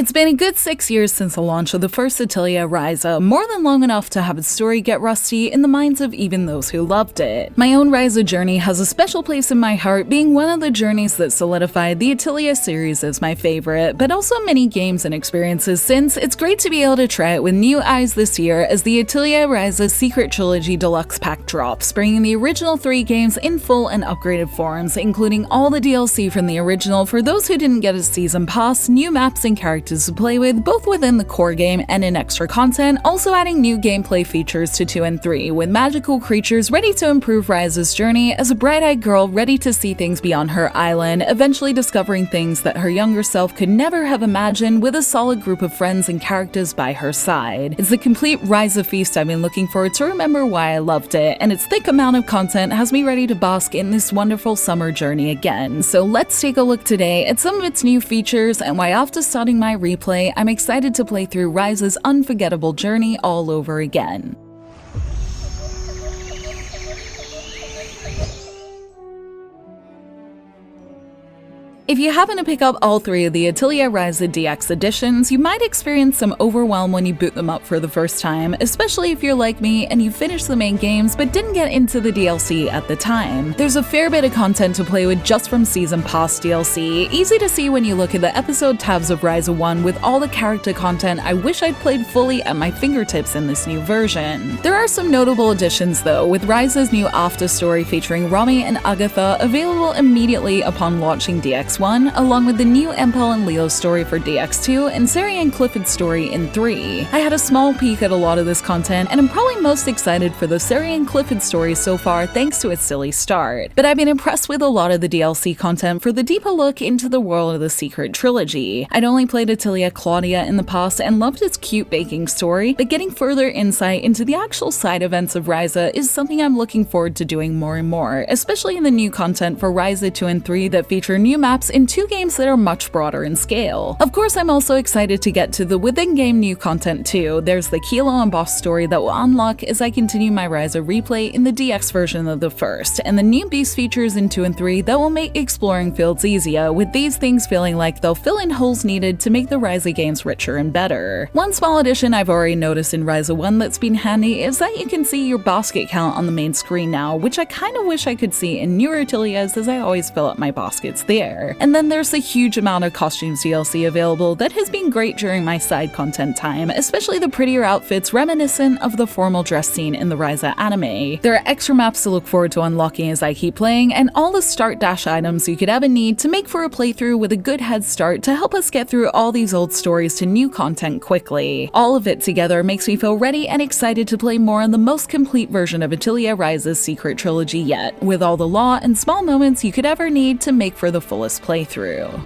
It's been a good 6 years since the launch of the first Atelier Ryza, more than long enough to have its story get rusty in the minds of even those who loved it. My own Ryza journey has a special place in my heart, being one of the journeys that solidified the Atelier series as my favorite, but also many games and experiences since. It's great to be able to try it with new eyes this year as the Atelier Ryza Secret Trilogy Deluxe pack drops, bringing the original 3 games in full and upgraded forms, including all the DLC from the original for those who didn't get a season pass, new maps and characters to play with, both within the core game and in extra content, also adding new gameplay features to 2 and 3, with magical creatures ready to improve Ryza's journey as a bright-eyed girl ready to see things beyond her island, eventually discovering things that her younger self could never have imagined with a solid group of friends and characters by her side. It's the complete Ryza feast I've been looking for to remember why I loved it, and its thick amount of content has me ready to bask in this wonderful summer journey again. So let's take a look today at some of its new features and why after starting my replay, I'm excited to play through Ryza's unforgettable journey all over again. If you happen to pick up all 3 of the Atelier Ryza DX editions, you might experience some overwhelm when you boot them up for the first time, especially if you're like me and you finished the main games but didn't get into the DLC at the time. There's a fair bit of content to play with just from Season Pass DLC, easy to see when you look at the episode tabs of Ryza 1 with all the character content I wish I'd played fully at my fingertips in this new version. There are some notable additions though, with Ryza's new after story featuring Rami and Agatha available immediately upon launching DX1, along with the new Empel and Leo story for DX2 and Sari and Clifford's story in 3. I had a small peek at a lot of this content, and I'm probably most excited for the Sari and Clifford story so far thanks to its silly start. But I've been impressed with a lot of the DLC content for the deeper look into the world of the Secret Trilogy. I'd only played Atelier Claudia in the past and loved its cute baking story, but getting further insight into the actual side events of Ryza is something I'm looking forward to doing more and more, especially in the new content for Ryza 2 and 3 that feature new maps in 2 games that are much broader in scale. Of course, I'm also excited to get to the within-game new content too. There's the Kilo and Boss story that will unlock as I continue my Ryza replay in the DX version of the first, and the new beast features in 2 and 3 that will make exploring fields easier, with these things feeling like they'll fill in holes needed to make the Ryza games richer and better. One small addition I've already noticed in Ryza 1 that's been handy is that you can see your basket count on the main screen now, which I kinda wish I could see in newer Ateliers as I always fill up my baskets there. And then there's a huge amount of costumes DLC available that has been great during my side content time, especially the prettier outfits reminiscent of the formal dress scene in the Ryza anime. There are extra maps to look forward to unlocking as I keep playing, and all the start dash items you could ever need to make for a playthrough with a good head start to help us get through all these old stories to new content quickly. All of it together makes me feel ready and excited to play more on the most complete version of Atelier Ryza's Secret Trilogy yet, with all the law and small moments you could ever need to make for the fullest playthrough.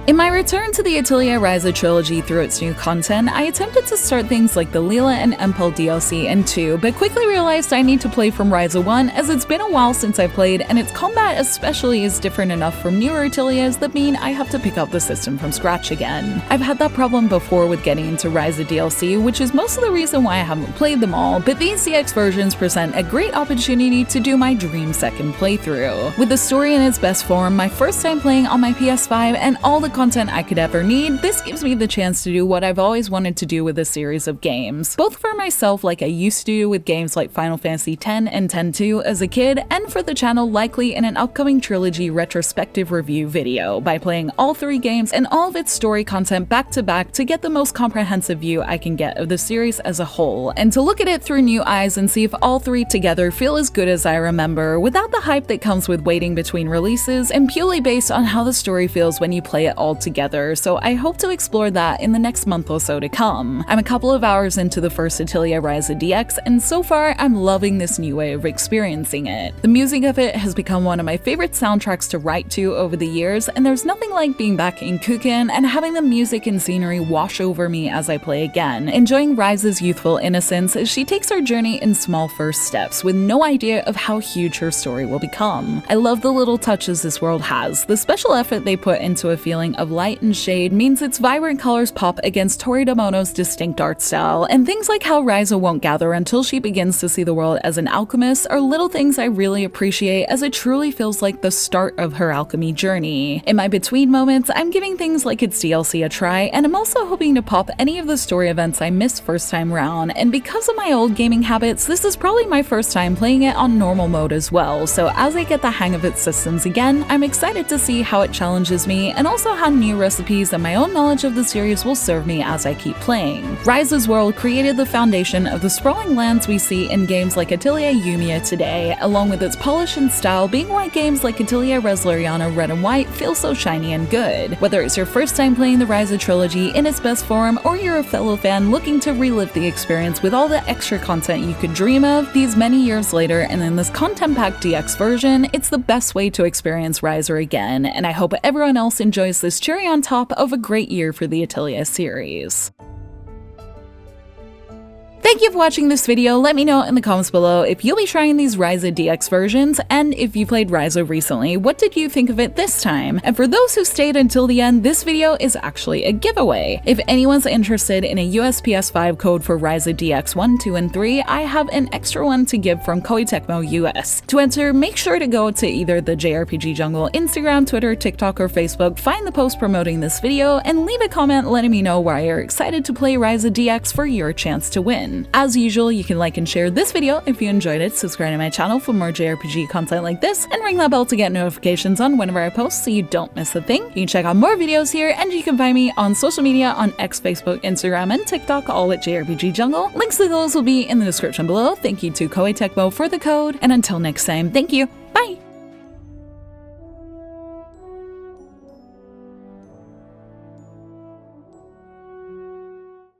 In my return to the Atelier Ryza trilogy through its new content, I attempted to start things like the Leela and Empel DLC in 2, but quickly realized I need to play from Ryza 1 as it's been a while since I played, and its combat especially is different enough from newer Ateliers that mean I have to pick up the system from scratch again. I've had that problem before with getting into Ryza DLC, which is most of the reason why I haven't played them all, but these CX versions present a great opportunity to do my dream second playthrough. With the story in its best form, my first time playing on my PS5, and all the content I could ever need, this gives me the chance to do what I've always wanted to do with a series of games, both for myself like I used to do with games like Final Fantasy X and X-2 as a kid, and for the channel likely in an upcoming trilogy retrospective review video, by playing all 3 games and all of its story content back to back to get the most comprehensive view I can get of the series as a whole, and to look at it through new eyes and see if all 3 together feel as good as I remember, without the hype that comes with waiting between releases, and purely based on how the story feels when you play it all together, so I hope to explore that in the next month or so to come. I'm a couple of hours into the first Atelier Ryza DX, and so far I'm loving this new way of experiencing it. The music of it has become one of my favorite soundtracks to write to over the years, and there's nothing like being back in Kuken and having the music and scenery wash over me as I play again, enjoying Ryza's youthful innocence as she takes her journey in small first steps with no idea of how huge her story will become. I love the little touches this world has, the special effort they put into a feeling point of light and shade means its vibrant colors pop against Toridamono's distinct art style, and things like how Ryza won't gather until she begins to see the world as an alchemist are little things I really appreciate, as it truly feels like the start of her alchemy journey. In my between moments, I'm giving things like its DLC a try, and I'm also hoping to pop any of the story events I missed first time round, and because of my old gaming habits, this is probably my first time playing it on normal mode as well, so as I get the hang of its systems again, I'm excited to see how it challenges me, and also how new recipes and my own knowledge of the series will serve me as I keep playing. Ryza's world created the foundation of the sprawling lands we see in games like Atelier Ryza today, along with its polish and style being why games like Atelier Ryza Red and White feel so shiny and good. Whether it's your first time playing the Ryza trilogy in its best form, or you're a fellow fan looking to relive the experience with all the extra content you could dream of these many years later and in this content-packed DX version, it's the best way to experience Ryza again, and I hope everyone else enjoys this cherry on top of a great year for the Atelier series. Thank you for watching this video. Let me know in the comments below if you'll be trying these Ryza DX versions, and if you played Ryza recently, what did you think of it this time? And for those who stayed until the end, this video is actually a giveaway. If anyone's interested in a USPS 5 code for Ryza DX 1, 2, and 3, I have an extra one to give from Koei Tecmo US. To enter, make sure to go to either the JRPG Jungle Instagram, Twitter, TikTok, or Facebook, find the post promoting this video, and leave a comment letting me know why you're excited to play Ryza DX for your chance to win. As usual, you can like and share this video if you enjoyed it, subscribe to my channel for more JRPG content like this, and ring that bell to get notifications on whenever I post so you don't miss a thing. You can check out more videos here, and you can find me on social media on X, Facebook, Instagram, and TikTok, all at JRPG Jungle. Links to those will be in the description below. Thank you to Koei Tecmo for the code, and until next time, thank you, bye!